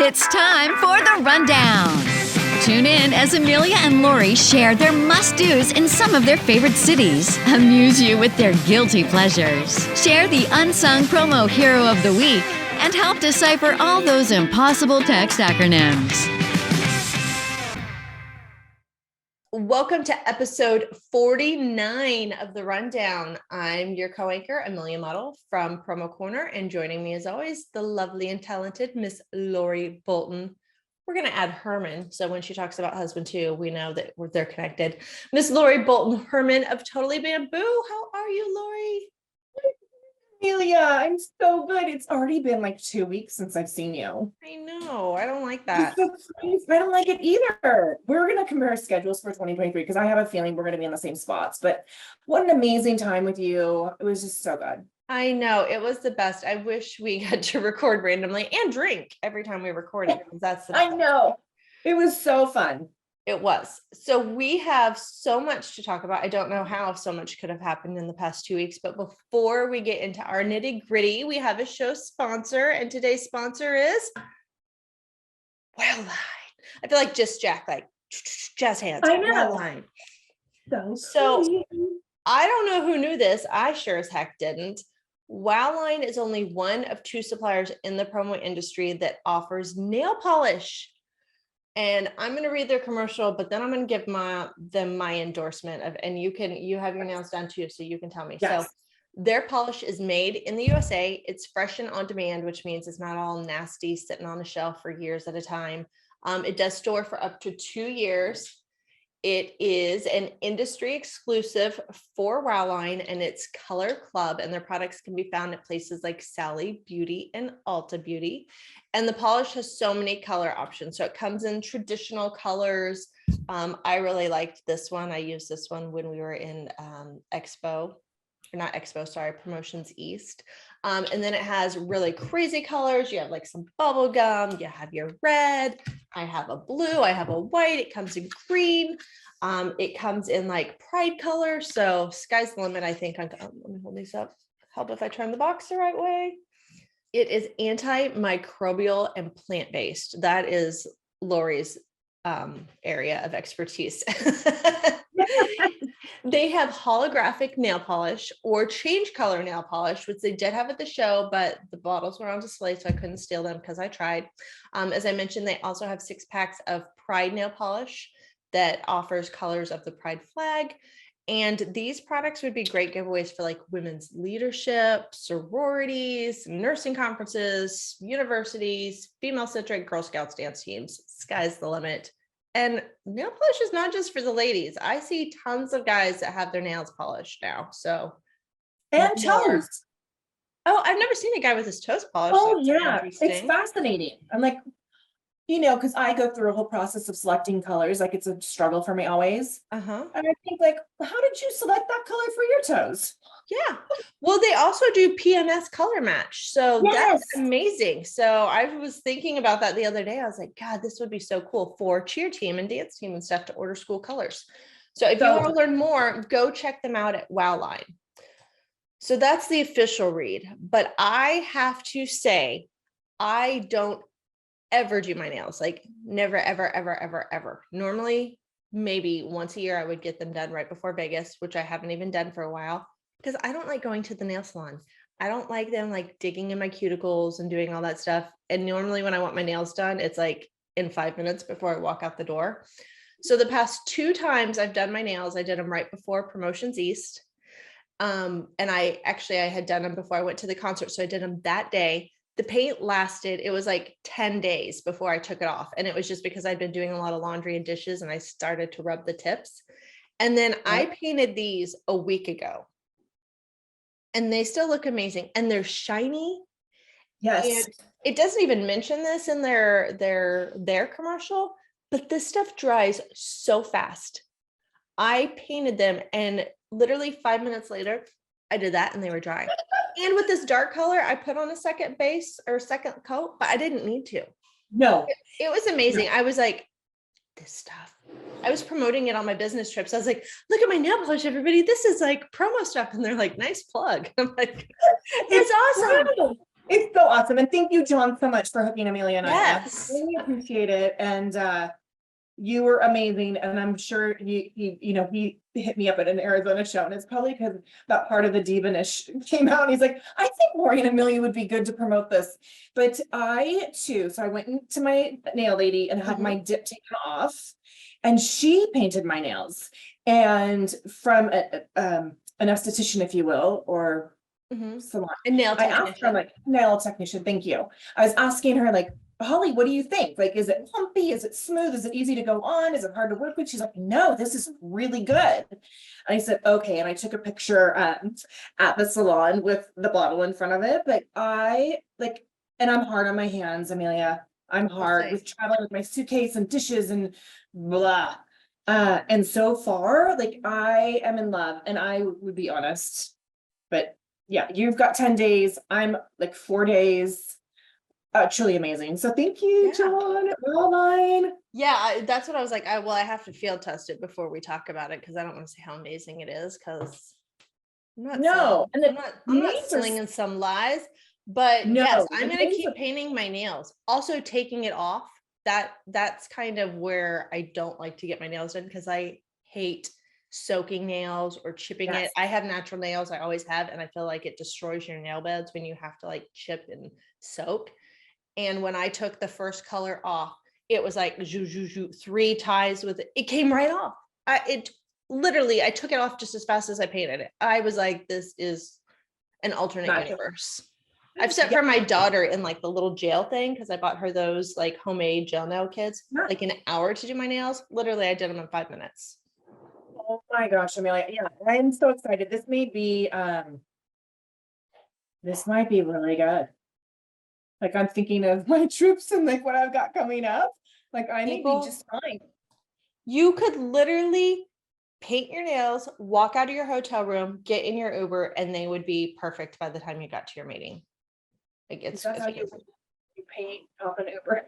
It's time for the rundown. Tune in as Amelia and Lori share their must-dos in some of their favorite cities, amuse you with their guilty pleasures, share the unsung promo hero of the week, and help decipher all those impossible text acronyms. Welcome to episode 49 of the Rundown. I'm your co-anchor, Amelia Madl from PROMOCORNER, and joining me as always, the lovely and talented Miss Lori Bolton. We're going to add Herman, so when she talks about husband too, we know that they're connected. Miss Lori Bolton-Herman of Totally Bamboo. How are you, Lori? Amelia, I'm so good. It's already been like 2 weeks since I've seen you. I know. I don't like that. I don't like it either. We're going to compare schedules for 2023 because I have a feeling we're going to be in the same spots. But what an amazing time with you. It was just so good. I know. It was the best. I wish we had to record randomly and drink every time we recorded. That's the I know. It was so fun. It was. So we have so much to talk about. I don't know how so much could have happened in the past 2 weeks, but before we get into our nitty gritty, we have a show sponsor, and today's sponsor is Wildline. I feel like just Jack, like jazz hands. I know. Wildline. So I don't know who knew this. I sure as heck didn't. Wildline is only one of two suppliers in the promo industry that offers nail polish. And I'm going to read their commercial, but then I'm going to give them my endorsement of, and you have your nails done too, so you can tell me. Yes. So their polish is made in the USA. It's fresh and on demand, which means it's not all nasty sitting on a shelf for years at a time. It does store for up to 2 years. It is an industry exclusive for Wildline, and it's Color Club, and their products can be found at places like Sally Beauty and Ulta Beauty. And the polish has so many color options. So it comes in traditional colors. I really liked this one. I used this one when we were in Promotions East. And then it has really crazy colors. You have like some bubble gum, you have your red, I have a blue, I have a white, it comes in green. It comes in like pride color. So sky's the limit, I think. Let me hold these up. Help if I turn the box the right way. It is antimicrobial and plant-based. That is Lori's area of expertise. They have holographic nail polish or change color nail polish, which they did have at the show, but the bottles were on display, so I couldn't steal them because I tried. As I mentioned, they also have 6 packs of Pride nail polish that offers colors of the Pride flag. And these products would be great giveaways for like women's leadership, sororities, nursing conferences, universities, female centric Girl Scouts dance teams. Sky's the limit. And nail polish is not just for the ladies. I see tons of guys that have their nails polished now. So, And toes. Oh, I've never seen a guy with his toes polished. Oh, yeah. It's fascinating. I'm like, because I go through a whole process of selecting colors. Like it's a struggle for me always. Uh-huh. And I think like, how did you select that color for your toes? Yeah. Well, they also do PMS color match. So That's amazing. So I was thinking about that the other day. I was like, God, this would be so cool for cheer team and dance team and stuff to order school colors. So if you want to learn more, go check them out at Wildline. So that's the official read. But I have to say, I don't ever do my nails, like never, ever, ever, ever, ever. Normally, maybe once a year, I would get them done right before Vegas, which I haven't even done for a while because I don't like going to the nail salon. I don't like them like digging in my cuticles and doing all that stuff. And normally when I want my nails done, it's like in 5 minutes before I walk out the door. So the past 2 times I've done my nails, I did them right before Promotions East. And I had done them before I went to the concert. So I did them that day. The paint lasted, it was like 10 days before I took it off. And it was just because I'd been doing a lot of laundry and dishes and I started to rub the tips. And then I painted these a week ago and they still look amazing and they're shiny. Yes. And it doesn't even mention this in their commercial, but this stuff dries so fast. I painted them and literally 5 minutes later, I did that and they were dry. And with this dark color, I put on a second base or second coat, but I didn't need to. No. It was amazing. No. I was like, this stuff. I was promoting it on my business trips. I was like, look at my nail polish, everybody. This is like promo stuff. And they're like, nice plug. I'm like, it's awesome. It's so awesome. And thank you, John, so much for hooking Amelia and I up. Yes. Really appreciate it. And you were amazing. And I'm sure he hit me up at an Arizona show. And it's probably because that part of the Diva-ish came out. And he's like, I think Lori and Amelia would be good to promote this. But I too, so I went into my nail lady and had my dip taken off. And she painted my nails. And from an esthetician, if you will, or salon. A nail I asked her, like, nail technician, thank you. I was asking her, like, Holly, what do you think? Like, is it lumpy? Is it smooth? Is it easy to go on? Is it hard to work with? She's like, no, this is really good. And I said, okay. And I took a picture at the salon with the bottle in front of it. But and I'm hard on my hands, Amelia. I'm hard with traveling with my suitcase and dishes and blah. And so far, like, I am in love, and I would be honest, but yeah, you've got 10 days. I'm like 4 days. Truly amazing. So thank you, John. Well, yeah, that's what I was like. I have to field test it before we talk about it because I don't want to say how amazing it is because I'm not slinging some lies. But yes, I'm gonna keep painting my nails. Also taking it off. That's kind of where I don't like to get my nails done because I hate soaking nails or chipping it. I have natural nails. I always have, and I feel like it destroys your nail beds when you have to like chip and soak. And when I took the first color off, it was like 3 ties with it. It came right off. I took it off just as fast as I painted it. I was like, this is an alternate universe. I've sent for my daughter in like the little gel thing because I bought her those like homemade gel nail kits, like an hour to do my nails. Literally, I did them in 5 minutes. Oh my gosh, Amelia. Yeah, I'm so excited. This might be really good. Like, I'm thinking of my trips and like what I've got coming up. Like, I may be just fine. You could literally paint your nails, walk out of your hotel room, get in your Uber, and they would be perfect by the time you got to your meeting. Like, it's how you paint off an Uber.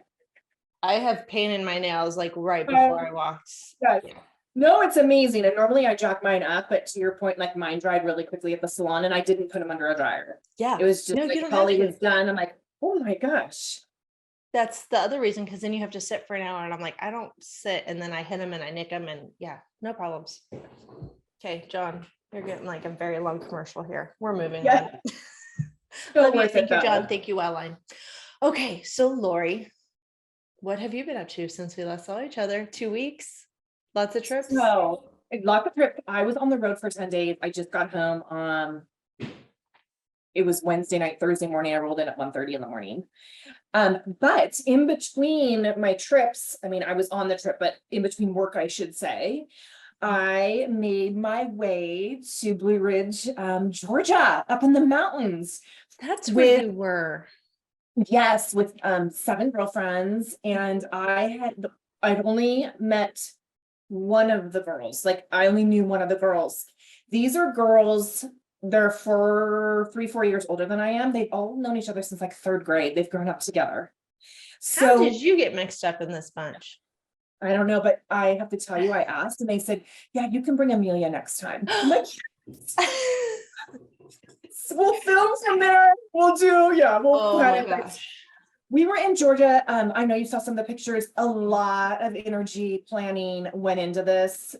I have painted my nails like right before I walked. Yes. Yeah. No, it's amazing. And normally I jack mine up, but to your point, like, mine dried really quickly at the salon and I didn't put them under a dryer. Yeah. It was just like Holly was done. I'm like, oh my gosh. That's the other reason, because then you have to sit for an hour and I'm like, I don't sit, and then I hit them and I nick them, and no problems. Okay, John, you're getting like a very long commercial here. We're moving on. Thank you, John. Thank you, Wildline. Okay, so Lori, what have you been up to since we last saw each other? 2 weeks? Lots of trips? No, lots of trips. I was on the road for 10 days. I just got home. It was Wednesday night, Thursday morning. I rolled in at 1:30 in the morning. But in between my trips, I mean, I was on the trip, but in between work, I should say, I made my way to Blue Ridge, Georgia, up in the mountains. That's where you were. Yes, with 7 girlfriends, and I'd only met one of the girls. Like, I only knew one of the girls. These are girls. They're 3-4 years older than I am. They've all known each other since like 3rd grade. They've grown up together. So how did you get mixed up in this bunch? I don't know, but I have to tell you, I asked and they said, yeah, you can bring Amelia next time. I'm like, we'll film from there. We'll do, we were in Georgia. I know you saw some of the pictures. A lot of energy planning went into this.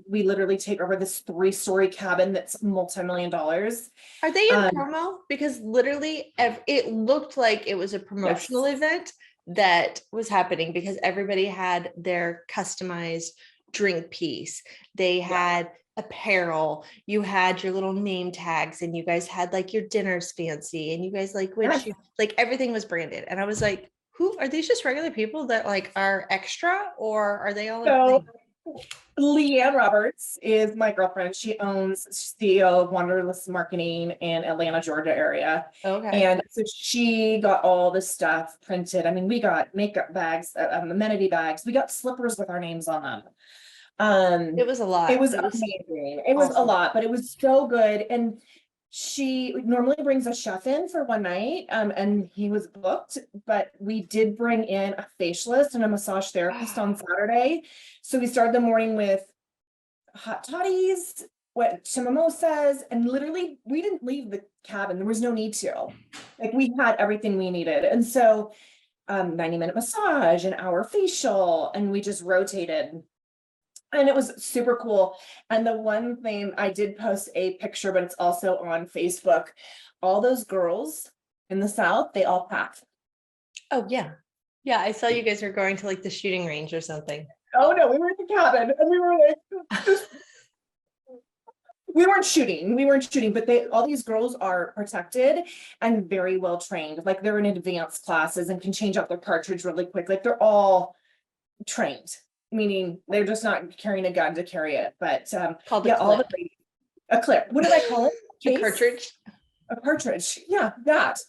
We literally take over this 3-story cabin that's multi-million dollars. Are they in promo? Because literally it looked like it was a promotional event that was happening, because everybody had their customized drink piece. They had apparel, you had your little name tags, and you guys had like your dinners fancy, and you guys like like everything was branded. And I was like, who are these? Just regular people that like are extra, or are they all? So Leanne Roberts is my girlfriend. She's CEO of Wanderlust Marketing in Atlanta, Georgia area. Okay. And so she got all this stuff printed. I mean, we got makeup bags, amenity bags. We got slippers with our names on them. It was a lot. It was amazing. It was a lot, but it was so good. And she normally brings a chef in for one night, and he was booked, but we did bring in a facialist and a massage therapist on Saturday. So we started the morning with hot toddies, went to mimosas, and literally we didn't leave the cabin. There was no need to. Like, we had everything we needed. And so 90-minute massage, an hour facial, and we just rotated. And it was super cool. And the one thing, I did post a picture, but it's also on Facebook. All those girls in the South, they all packed. Oh yeah. Yeah. I saw you guys are going to like the shooting range or something. Oh no, we were at the cabin and we were like, we weren't shooting, but all these girls are protected and very well trained. Like, they're in advanced classes and can change out their cartridge really quick. Like, they're all trained, meaning they're just not carrying a gun to carry it. But Called yeah, a clip. a clip. What did I call it? A cartridge. A cartridge. Yeah, that.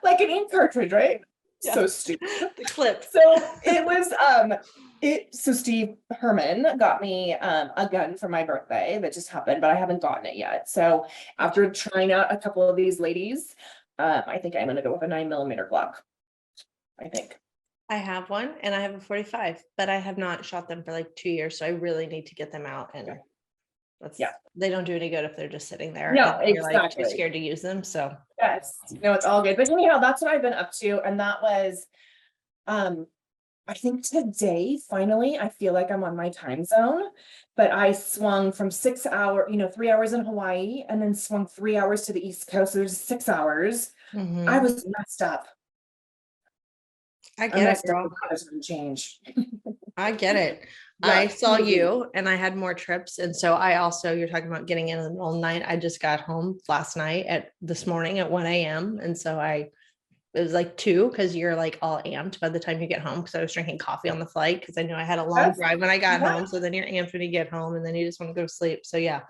Like an ink cartridge, right? Yeah. So stupid. The clip. So it was so Steve Herman got me a gun for my birthday that just happened, but I haven't gotten it yet. So after trying out a couple of these ladies, I think I'm gonna go with a 9mm Glock. I think. I have one and I have a 45, but I have not shot them for like 2 years. So I really need to get them out, and they don't do any good if they're just sitting there. No, and you're like exactly. too scared to use them. So Yes, no, it's all good. But anyhow, that's what I've been up to. And that was, I think today, finally, I feel like I'm on my time zone, but I swung from 6 hour, 3 hours in Hawaii, and then swung 3 hours to the East Coast. So there's 6 hours. I was messed up. I get it, girl. Change. I get it. Yeah, I saw you and I had more trips. And so I also, you're talking about getting in the middle of the night. I just got home this morning at 1 a.m. And so it was like 2, because you're like all amped by the time you get home, because I was drinking coffee on the flight because I knew I had a long drive when I got home. So then you're amped when you get home, and then you just want to go to sleep. So yeah.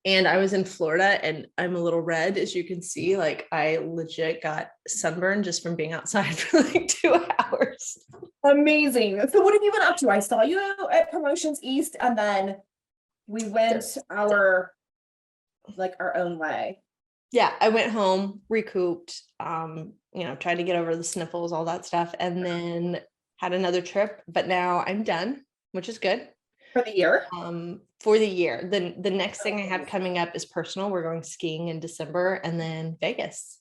And I was in Florida and I'm a little red, as you can see. Like, I legit got sunburned just from being outside for like 2 hours. Amazing. So what have you been up to? I saw you at Promotions East, and then we went our own way. Yeah, I went home, recouped, tried to get over the sniffles, all that stuff, and then had another trip. But now I'm done, which is good. For the year? For the year. The next thing I have coming up is personal. We're going skiing in December, and then Vegas.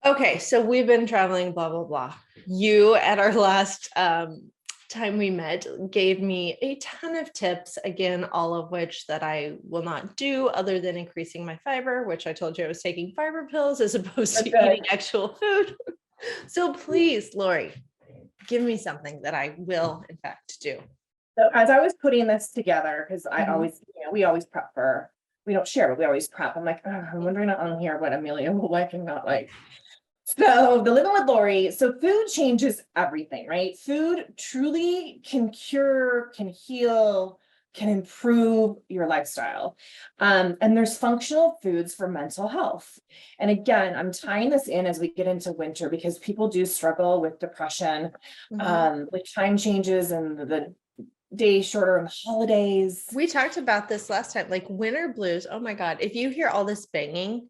Okay, so we've been traveling, blah, blah, blah. You, at our last time we met, gave me a ton of tips, again, all of which that I will not do other than increasing my fiber, which I told you I was taking fiber pills as opposed to eating actual food. So please, Lori, give me something that I will, in fact, do. So as I was putting this together, because I always, we always prep we don't share, but we always prep. I'm like, I'm wondering on here what Amelia will like and not like. So the Living with Lori, so food changes everything, right? Food truly can cure, can heal, can improve your lifestyle. And there's functional foods for mental health. And again, I'm tying this in as we get into winter, because people do struggle with depression, with time changes and the days shorter and holidays. We talked about this last time, like winter blues. Oh my God. If you hear all this banging,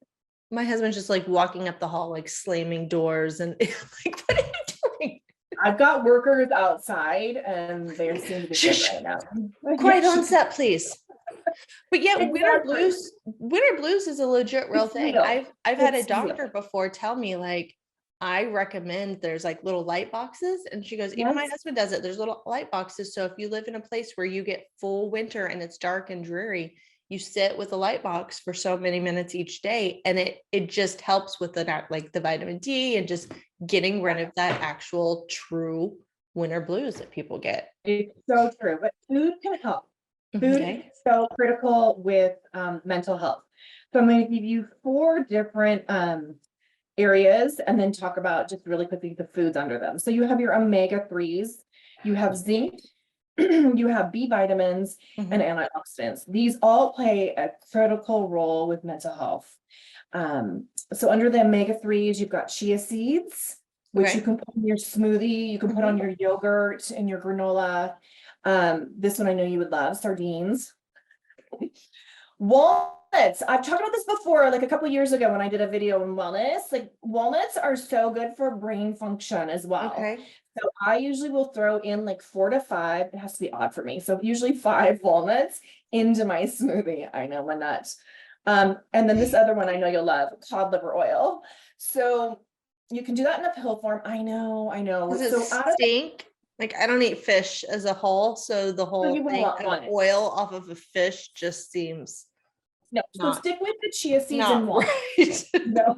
my husband's just like walking up the hall, like slamming doors, and like, what are you doing? I've got workers outside and they seem to be good right now. Quiet on set, please. But yeah, winter blues is a legit real thing. I've had a doctor before tell me, like, I recommend there's like little light boxes, and she goes, even my husband does it. There's little light boxes. So if you live in a place where you get full winter and it's dark and dreary, you sit with a light box for so many minutes each day, and it just helps with the vitamin D and just getting rid of that actual true winter blues that people get. It's so true, but food can help. Food is so critical with mental health. So I'm going to give you 4 different areas, and then talk about just really quickly the foods under them. So you have your omega-3s, you have zinc, you have B vitamins, and antioxidants. These all play a critical role with mental health. So under the omega-3s, you've got chia seeds, which you can put in your smoothie, you can put on your yogurt and your granola. This one I know you would love, sardines. Walnuts walnuts. I've talked about this before, like a couple years ago when I did a video on wellness. Like walnuts are so good for brain function as well. Okay. So I usually will throw in like 4 to 5. It has to be odd for me. So usually 5 walnuts into my smoothie. I know, my nuts. And then this other one I know you'll love, cod liver oil. So you can do that in a pill form. I know. Does it So out of stink? Like I don't eat fish as a whole, so the whole you thing won't of want it. oil off of a fish just seems No, so not, stick with the chia seeds not and walnuts. right. No.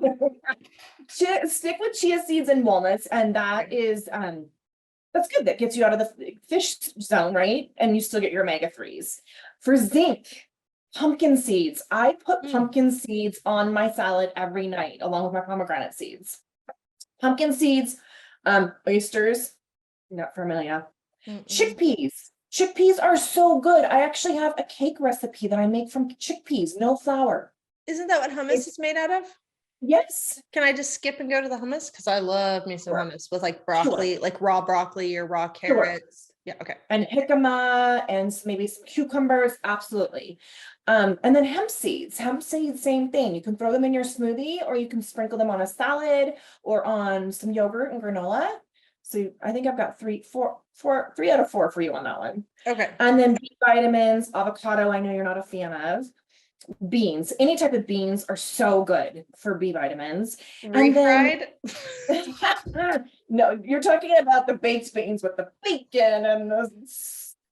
Stick with chia seeds and walnuts, and that is that's good. That gets you out of the fish zone, right? And you still get your omega-3s. For zinc, pumpkin seeds. I put pumpkin seeds on my salad every night, along with my pomegranate seeds. Pumpkin seeds, oysters, not familiar. Chickpeas. Chickpeas are so good. I actually have a cake recipe that I make from chickpeas, no flour. Isn't that what hummus is made out of? Yes. Can I just skip and go to the hummus? Because I love me some hummus with like broccoli, like raw broccoli or raw carrots. Yeah, okay. And jicama and maybe some cucumbers, absolutely. And then hemp seeds, same thing. You can throw them in your smoothie, or you can sprinkle them on a salad or on some yogurt and granola. So I think I've got 3 out of 4 for you on that one. Okay. And then B vitamins, avocado, I know you're not a fan of. Beans, any type of beans are so good for B vitamins. Refried? No, you're talking about the baked beans with the bacon and the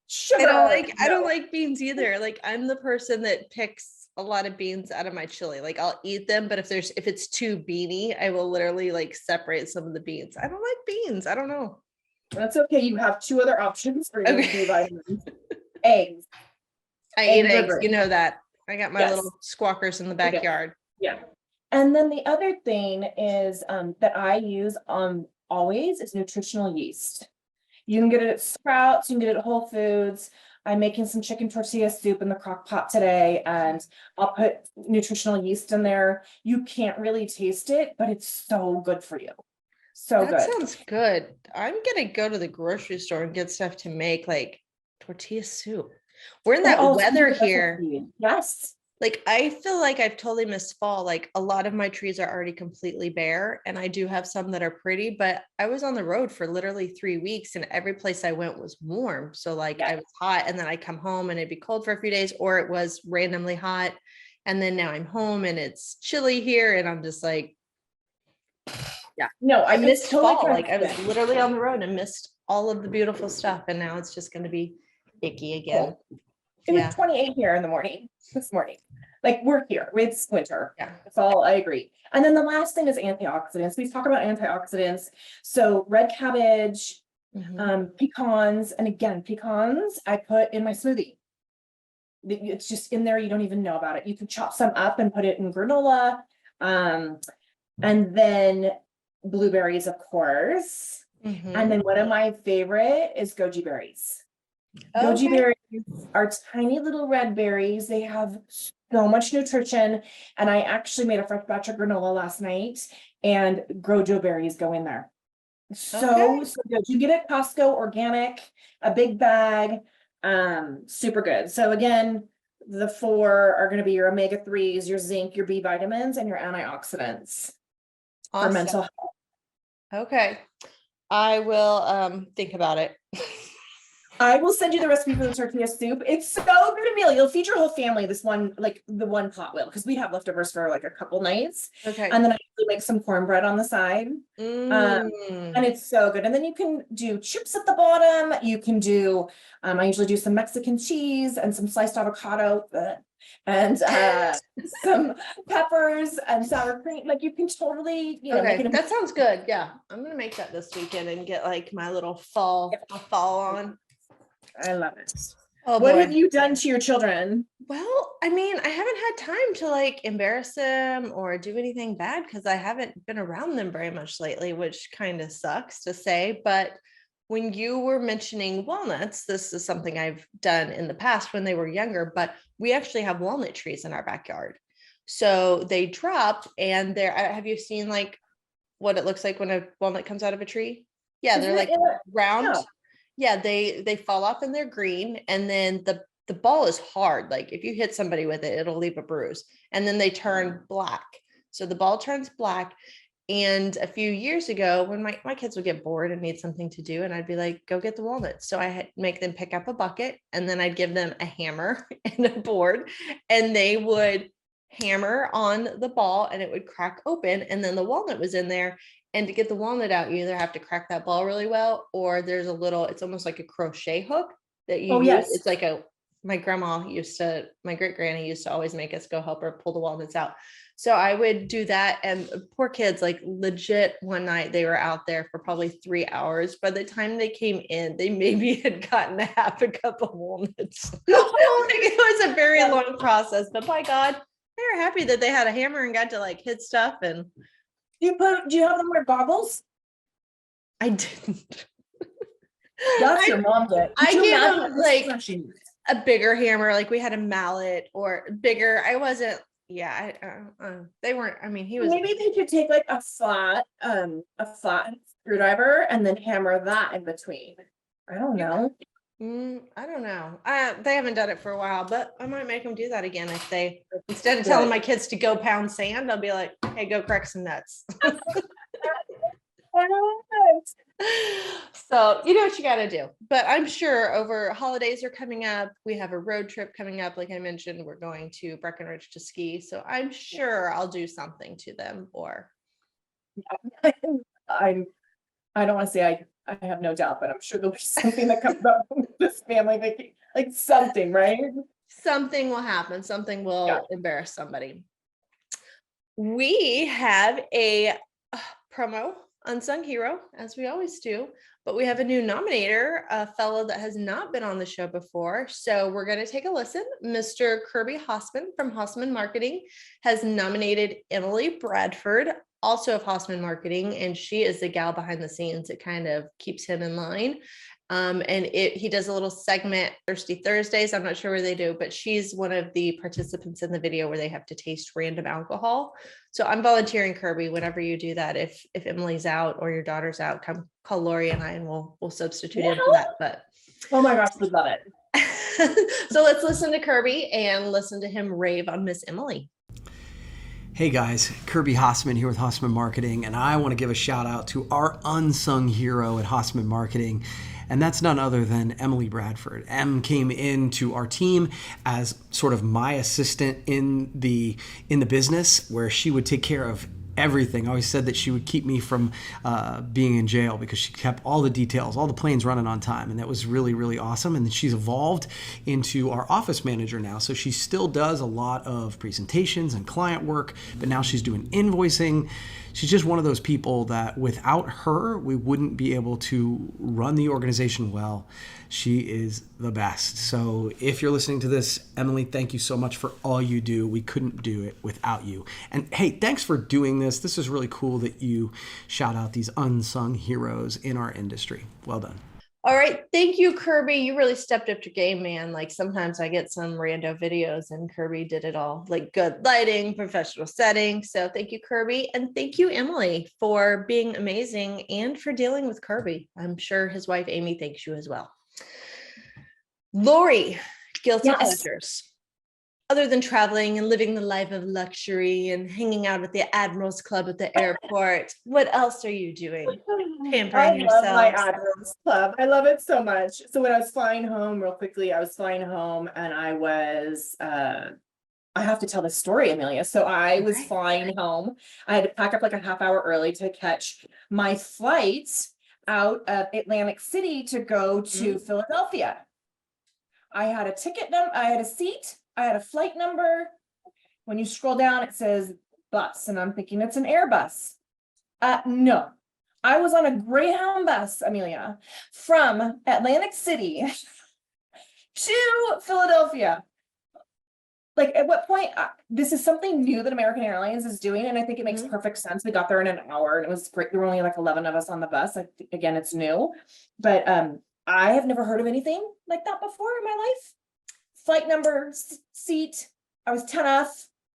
sugar. I don't like beans either. Like I'm the person that picks a lot of beans out of my chili. Like I'll eat them, but if it's too beany, I will literally like separate some of the beans. I don't like beans. I don't know. That's okay. You have 2 other options for your B vitamins. Eggs. I eat eggs. You know that. I got my little squawkers in the backyard. Yeah. And then the other thing is that I use always is nutritional yeast. You can get it at Sprouts, you can get it at Whole Foods. I'm making some chicken tortilla soup in the crock pot today, and I'll put nutritional yeast in there. You can't really taste it, but it's so good for you. So that sounds good. I'm gonna go to the grocery store and get stuff to make like tortilla soup. We're in that weather here. Yes. Like I feel like I've totally missed fall. Like a lot of my trees are already completely bare, and I do have some that are pretty, but I was on the road for literally 3 weeks and every place I went was warm. So like I was hot, and then I come home and it'd be cold for a few days, or it was randomly hot. And then now I'm home and it's chilly here, and I'm just like, no, I missed fall. Like I was literally on the road and missed all of the beautiful stuff. And now it's just going to be icky again. Cool. It was 28 here this morning. Like we're here, it's winter. Yeah, that's all. I agree. And then the last thing is antioxidants. We talk about antioxidants. So red cabbage, pecans, and again, pecans I put in my smoothie. It's just in there. You don't even know about it. You can chop some up and put it in granola. And then blueberries, of course. And then one of my favorite is goji berries. Goji berries are tiny little red berries. They have so much nutrition. And I actually made a fresh batch of granola last night, and goji berries go in there. So good. You get it at Costco, organic, a big bag, super good. So again, the 4 are going to be your omega-3s, your zinc, your B vitamins, and your antioxidants for mental health. Okay. I will think about it. I will send you the recipe for the tortilla soup. It's so good, Amelia. You'll feed your whole family this one, like the one pot will, because we have leftovers for like a couple nights. Okay. And then I usually make some cornbread on the side. And it's so good. And then you can do chips at the bottom. You can do, I usually do some Mexican cheese and some sliced avocado and some peppers and sour cream. Like you can totally, make it. That sounds good. Yeah. I'm going to make that this weekend and get like my little fall on. I love it. What have you done to your children? Well, I mean, I haven't had time to like embarrass them or do anything bad because I haven't been around them very much lately, which kind of sucks to say. But when you were mentioning walnuts, this is something I've done in the past when they were younger, but we actually have walnut trees in our backyard. So they drop and have you seen like what it looks like when a walnut comes out of a tree? Yeah, they're like round. Yeah, they fall off and they're green, and then the ball is hard. Like if you hit somebody with it, it'll leave a bruise, and then they turn black. So the ball turns black. And a few years ago, when my kids would get bored and need something to do, and I'd be like, go get the walnuts. So I had make them pick up a bucket, and then I'd give them a hammer and a board, and they would hammer on the ball and it would crack open. And then the walnut was in there. And to get the walnut out, you either have to crack that ball really well, or there's a little, it's almost like a crochet hook that you use. Yes. It's like my great granny used to always make us go help her pull the walnuts out. So I would do that. And poor kids, like legit one night they were out there for probably 3 hours. By the time they came in, they maybe had gotten half a cup of walnuts. Like, it was a very long process, but by God, they were happy that they had a hammer and got to like hit stuff. And do you have them wear goggles? I didn't. That's your mom did. I gave them like a bigger hammer. Like we had a mallet or bigger. I wasn't, they weren't, I mean, he was. Maybe they could take like a flat screwdriver and then hammer that in between. I don't know. I don't know. They haven't done it for a while, but I might make them do that again. If they, instead of telling my kids to go pound sand, I'll be like, hey, go crack some nuts. So you know what you got to do. But I'm sure over holidays are coming up. We have a road trip coming up. Like I mentioned, we're going to Breckenridge to ski. So I'm sure I'll do something to them. Or I don't want to say I have no doubt, but I'm sure there'll be something that comes up with this family vacation, like something, right? Something will happen. Something will embarrass somebody. We have a promo unsung hero, as we always do, but we have a new nominator, a fellow that has not been on the show before. So we're going to take a listen. Mr. Kirby Hossman from Hossman Marketing has nominated Emily Bradford, also of Hossman Marketing, and she is the gal behind the scenes. It kind of keeps him in line. He does a little segment Thirsty Thursdays. I'm not sure where they do, but she's one of the participants in the video where they have to taste random alcohol. So I'm volunteering, Kirby, whenever you do that. If Emily's out or your daughter's out, come call Lori and I, and we'll substitute in for that. But oh my gosh, we love it. So let's listen to Kirby and listen to him rave on Miss Emily. Hey guys, Kirby Hossman here with Hossman Marketing, and I want to give a shout out to our unsung hero at Hossman Marketing, and that's none other than Emily Bradford. Em came into our team as sort of my assistant in the business, where she would take care of everything. I always said that she would keep me from being in jail because she kept all the details, all the planes running on time. And that was really, really awesome. And then she's evolved into our office manager now. So she still does a lot of presentations and client work, but now she's doing invoicing. She's just one of those people that without her, we wouldn't be able to run the organization well. She is the best. So if you're listening to this, Emily, thank you so much for all you do. We couldn't do it without you. And hey, thanks for doing this. This is really cool that you shout out these unsung heroes in our industry. Well done. All right. Thank you, Kirby. You really stepped up your game, man. Like sometimes I get some rando videos and Kirby did it all, like good lighting, professional setting. So thank you, Kirby. And thank you, Emily, for being amazing and for dealing with Kirby. I'm sure his wife, Amy, thanks you as well. Lori, guilty pleasures. Other than traveling and living the life of luxury and hanging out at the Admirals Club at the airport, what else are you doing? Pampering yourself. I love my Admirals Club. I love it so much. So when I was flying home, real quickly, and I have to tell this story, Amelia. So I was flying home. I had to pack up like a half hour early to catch my flight out of Atlantic City to go to Philadelphia. I had a ticket number, I had a seat, I had a flight number. When you scroll down, it says bus, and I'm thinking it's an Airbus. No, I was on a Greyhound bus, Amelia, from Atlantic City to Philadelphia. Like at what point, this is something new that American Airlines is doing, and I think it makes perfect sense. We got there in an hour, and it was great. There were only like 11 of us on the bus. Again, it's new, but I have never heard of anything like that before in my life. Flight number, seat, I was 10F.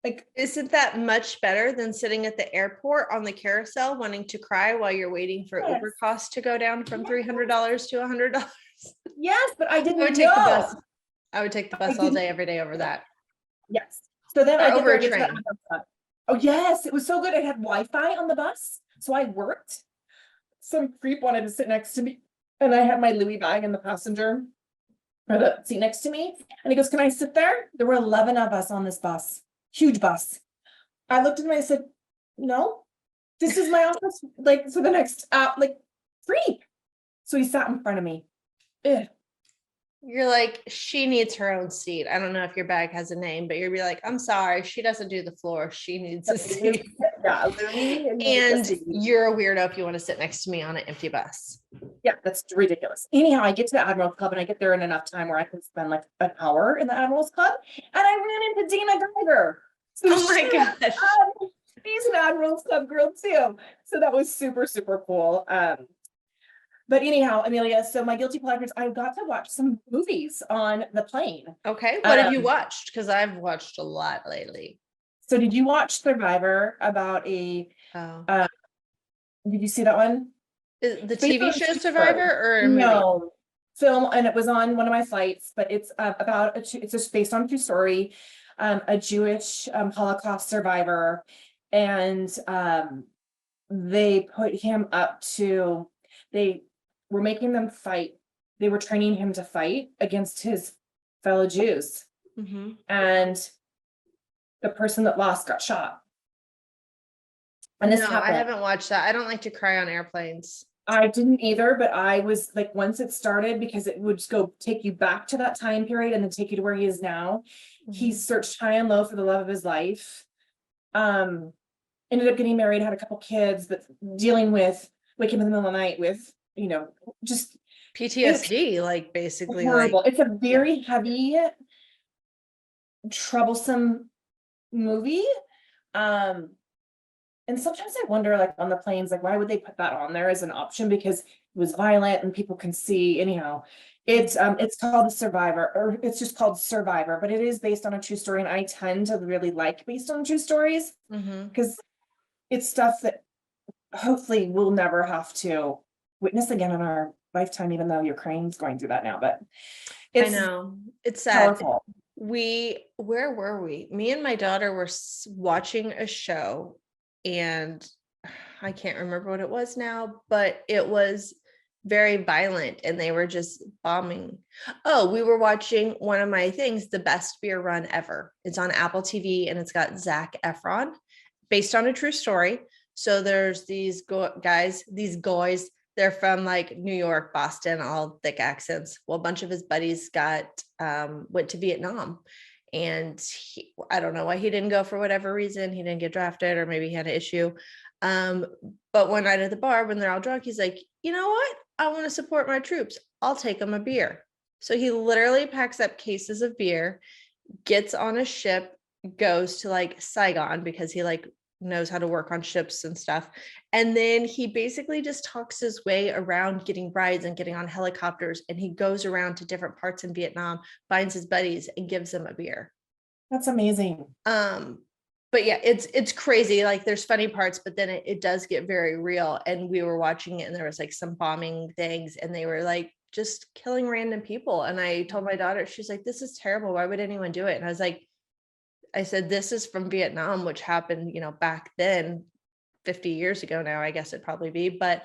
Like, isn't that much better than sitting at the airport on the carousel wanting to cry while you're waiting for Uber costs to go down from $300 to $100? Yes, but I didn't Take the bus. I would take the bus all day, every day over that. Yes. So then Or I get over there, a I get to the train. Admiral Club. Oh yes, it was so good. It had Wi-Fi on the bus. So I worked. Some creep wanted to sit next to me. And I had my Louis bag in the passenger or the seat next to me. And he goes, "Can I sit there?" There were 11 of us on this bus. Huge bus. I looked at him and I said, "No, this is my office, like for the next like 3." So he sat in front of me. Ugh. You're like, she needs her own seat. I don't know if your bag has a name, but you'll be like, I'm sorry, she doesn't do the floor. She needs a seat. Yeah, Louis And you're a weirdo if you want to sit next to me on an empty bus. yeah, that's ridiculous. Anyhow, I get to the Admiral's Club and I get there in enough time where I can spend like an hour in the Admiral's Club. And I ran into Dina Geiger. So Oh my gosh. She's an Admiral's Club girl too. So that was super, super cool. But anyhow, Amelia, so my guilty pleasures, I got to watch some movies on the plane. Okay. What have you watched? Because I've watched a lot lately. So did you watch Survivor about did you see that one? The TV show Survivor or a movie? No, film, and it was on one of my flights, but it's about it's just based on a true story, a Jewish Holocaust survivor, and they put him up to, they were making them fight. They were training him to fight against his fellow Jews, and the person that lost got shot. And this happened. I haven't watched that. I don't like to cry on airplanes. I didn't either, but I was like, once it started, because it would just go take you back to that time period and then take you to where he is now. He searched high and low for the love of his life. Ended up getting married, had a couple kids, but dealing with waking up in the middle of the night with, just PTSD, like basically horrible. It's a very heavy, troublesome movie. And sometimes I wonder, like on the planes, like why would they put that on there as an option? Because it was violent and people can see. Anyhow, it's called The Survivor, or it's just called Survivor, but it is based on a true story. And I tend to really like based on true stories because it's stuff that hopefully we'll never have to witness again in our lifetime, even though Ukraine's going through that now. But I know it's sad. Powerful. Where were we? Me and my daughter were watching a show, and I can't remember what it was now, but it was very violent and they were just bombing. Oh, we were watching one of my things, The Best Beer Run Ever. It's on Apple TV and it's got Zac Efron, based on a true story. So there's these guys, they're from like New York, Boston, all thick accents. Well, a bunch of his buddies went to Vietnam. And I don't know why he didn't go for whatever reason. He didn't get drafted, or maybe he had an issue. But one night at the bar, when they're all drunk, he's like, you know what? I want to support my troops. I'll take them a beer. So he literally packs up cases of beer, gets on a ship, goes to like Saigon, because he like knows how to work on ships and stuff. And then he basically just talks his way around getting rides and getting on helicopters. And he goes around to different parts in Vietnam, finds his buddies and gives them a beer. That's amazing. But yeah, it's crazy. Like there's funny parts, but then it does get very real. And we were watching it and there was like some bombing things and they were like just killing random people. And I told my daughter, she's like, this is terrible. Why would anyone do it? And I said, this is from Vietnam, which happened, back then, 50 years ago now, I guess it'd probably be. But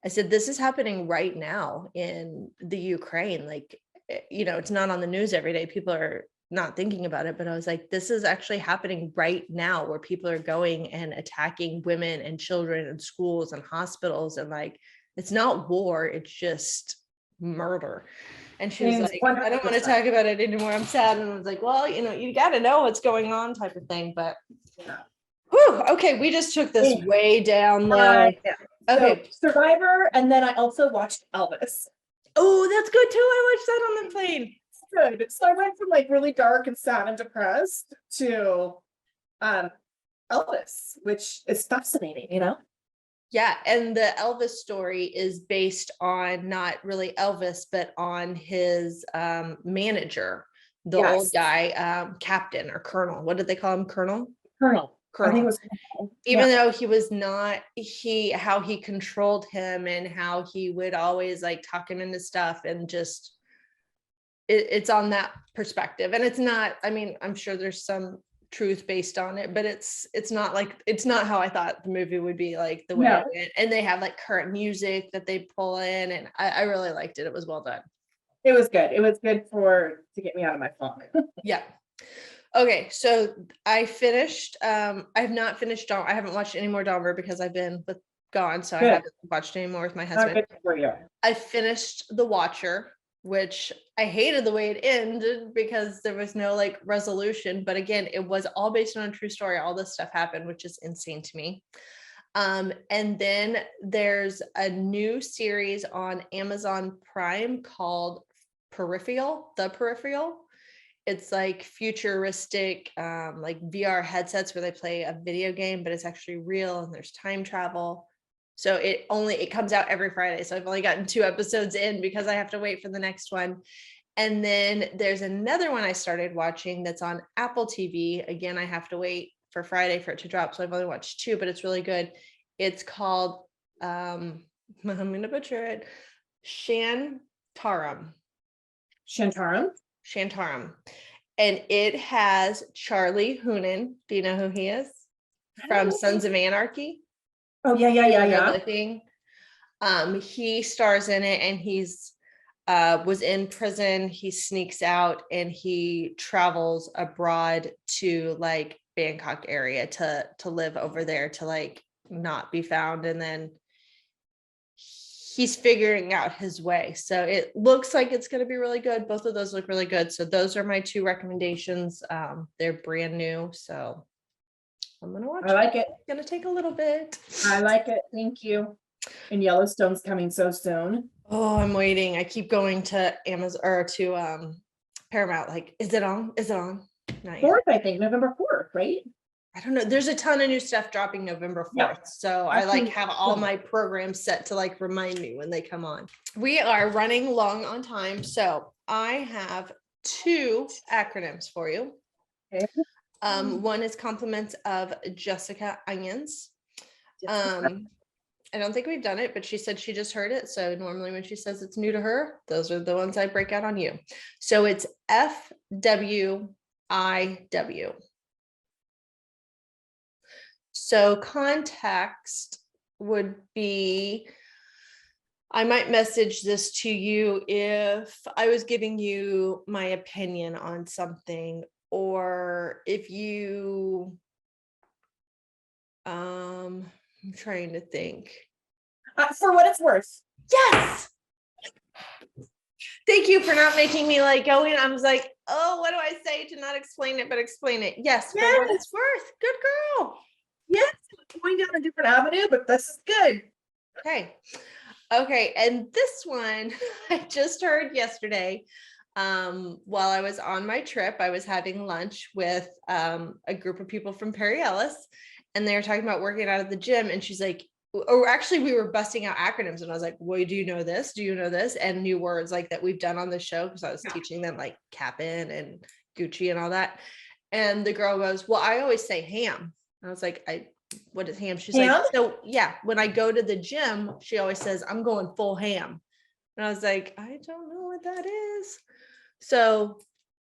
I said, this is happening right now in the Ukraine. Like, it's not on the news every day. People are not thinking about it, but I was like, this is actually happening right now, where people are going and attacking women and children and schools and hospitals. And like, it's not war, it's just murder. And she was like, 100%. I don't want to talk about it anymore. I'm sad. And I was like, well, you got to know what's going on, type of thing. But whew, okay, we just took this way down low. Okay. So, Survivor. And then I also watched Elvis. Oh, that's good too. I watched that on the plane. Good. So I went from like really dark and sad and depressed to Elvis, which is fascinating, Yeah, and the Elvis story is based on not really Elvis, but on his manager, the old guy, captain or colonel. What did they call him? Colonel. I think it was Colonel. Even though he was not, how he controlled him and how he would always like talk him into stuff and just it's on that perspective. And it's not, I mean, I'm sure there's some truth based on it, but it's not how I thought the movie would be, like the way it went. And they have like current music that they pull in, and I really liked it. It was well done. It was good. It was good to get me out of my funk. Yeah. Okay, so I finished. I've not finished. I haven't watched any more Dahmer because I've been gone, so Good. I haven't watched any more with my husband. Good for you. I finished The Watcher, which I hated the way it ended because there was no like resolution. But again, it was all based on a true story. All this stuff happened, which is insane to me. And then there's a new series on Amazon Prime called The Peripheral. It's like futuristic, like VR headsets where they play a video game, but it's actually real and there's time travel. So it comes out every Friday. So I've only gotten 2 episodes in because I have to wait for the next one. And then there's another one I started watching that's on Apple TV. Again, I have to wait for Friday for it to drop. So I've only watched 2, but it's really good. It's called, I'm going to butcher it, Shantaram. And it has Charlie Hunnam. Do you know who he is? From Sons of Anarchy. Oh, yeah. He stars in it, and he's was in prison. He sneaks out and he travels abroad to like Bangkok area to live over there, to like not be found. And then he's figuring out his way. So it looks like it's going to be really good. Both of those look really good. So those are my 2 recommendations. They're brand new. So I'm going to watch it. I like it. It's going to take a little bit. I like it. Thank you. And Yellowstone's coming so soon. Oh, I'm waiting. I keep going to Amazon or to Paramount. Like, is it on? Is it on? Not yet. 4th, I think, November 4th, right? I don't know. There's a ton of new stuff dropping November 4th. Yeah. So I like have all my programs set to like remind me when they come on. We are running long on time. So I have 2 acronyms for you. Okay. One is compliments of Jessica Onions. I don't think we've done it, but she said she just heard it. So normally when she says it's new to her, those are the ones I break out on you. So it's FWIW. So context would be, I might message this to you if I was giving you my opinion on something, or if you, I'm trying to think. For what it's worth. Yes. Thank you for not making me like go in. I was like, oh, what do I say to not explain it, but explain it? Yes, for what it's worth. Good girl. Yes, going down a different avenue, but this is good. Okay. And this one I just heard yesterday. While I was on my trip, I was having lunch with a group of people from Perry Ellis, and they were talking about working out at the gym. And she's like, or actually we were busting out acronyms, and I was like, well, do you know this? Do you know this? And new words like that we've done on the show, because I was teaching them like Cap'n and Gucci and all that. And the girl goes, well, I always say ham. I was like, what is ham? She's like, so yeah, when I go to the gym, she always says, I'm going full ham. And I was like, I don't know what that is. So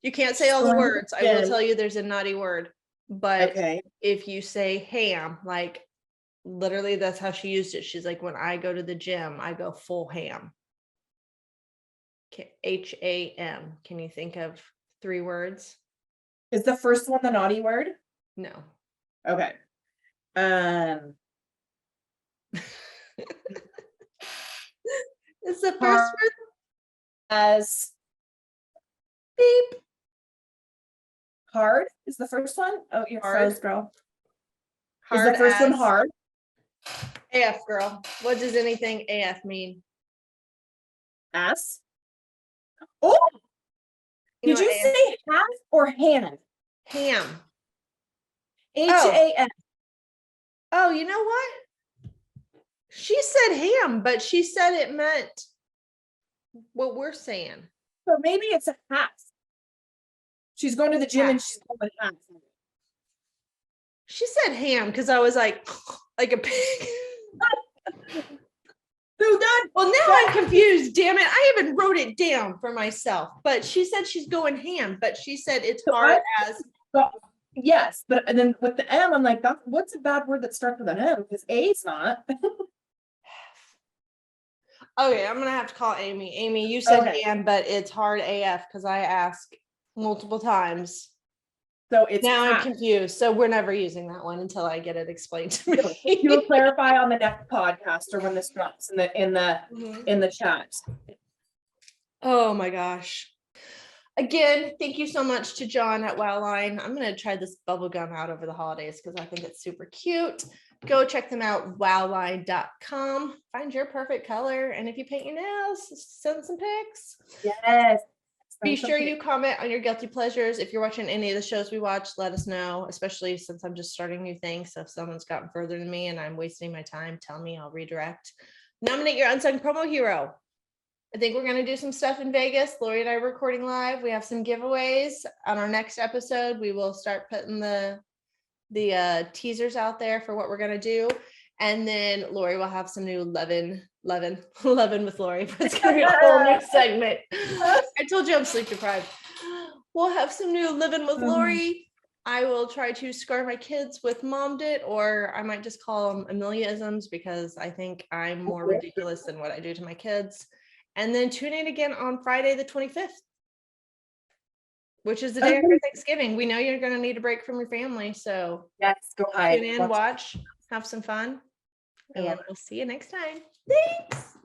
you can't say all the words. I will tell you there's a naughty word, but if you say ham, like literally that's how she used it. She's like, when I go to the gym, I go full ham. HAM. Can you think of 3 words? Is the first one the naughty word? No. Okay. It's the first word. As beep. Hard is the first one. Oh, you're froze, girl. Hard is the first one hard? AF, girl. What does anything AF mean? S. Oh, did you say half or hand? Ham. HAM. Oh, you know what? She said ham, but she said it meant what we're saying. So maybe it's a half. She's going to the gym and she's going half. She said ham because I was like a pig. Do not Well, now I'm confused. Damn it. I even wrote it down for myself, but she said she's going ham, but she said it's hard as. Yes, but and then with the M, I'm like, what's a bad word that starts with an M? Because A's not. Okay, I'm gonna have to call Amy. Amy, you said Okay. ham, but it's hard AF because I asked multiple times. So it's Now half. I'm confused. So we're never using that one until I get it explained to me. You'll clarify on the next podcast or when this drops in the chat. Oh my gosh. Again, thank you so much to John at Wowline. I'm going to try this bubble gum out over the holidays because I think it's super cute. Go check them out, wowline.com. Find your perfect color. And if you paint your nails, send some pics. Yes. Be sure you comment on your guilty pleasures. If you're watching any of the shows we watch, let us know, especially since I'm just starting new things. So if someone's gotten further than me and I'm wasting my time, tell me, I'll redirect. Nominate your unsung promo hero. I think we're going to do some stuff in Vegas. Lori and I are recording live. We have some giveaways. On our next episode, we will start putting the teasers out there for what we're going to do. And then Lori will have some new 11 with Lori. But it's going to be a whole new segment. I told you I'm sleep deprived. We'll have some new living with Lori. I will try to scar my kids with mommed it, or I might just call them Amelia-isms because I think I'm more ridiculous than what I do to my kids. And then tune in again on Friday, the 25th, which is the day after Thanksgiving. We know you're going to need a break from your family. So yes, go hide. Tune in, watch, have some fun. And we'll see you next time. Thanks.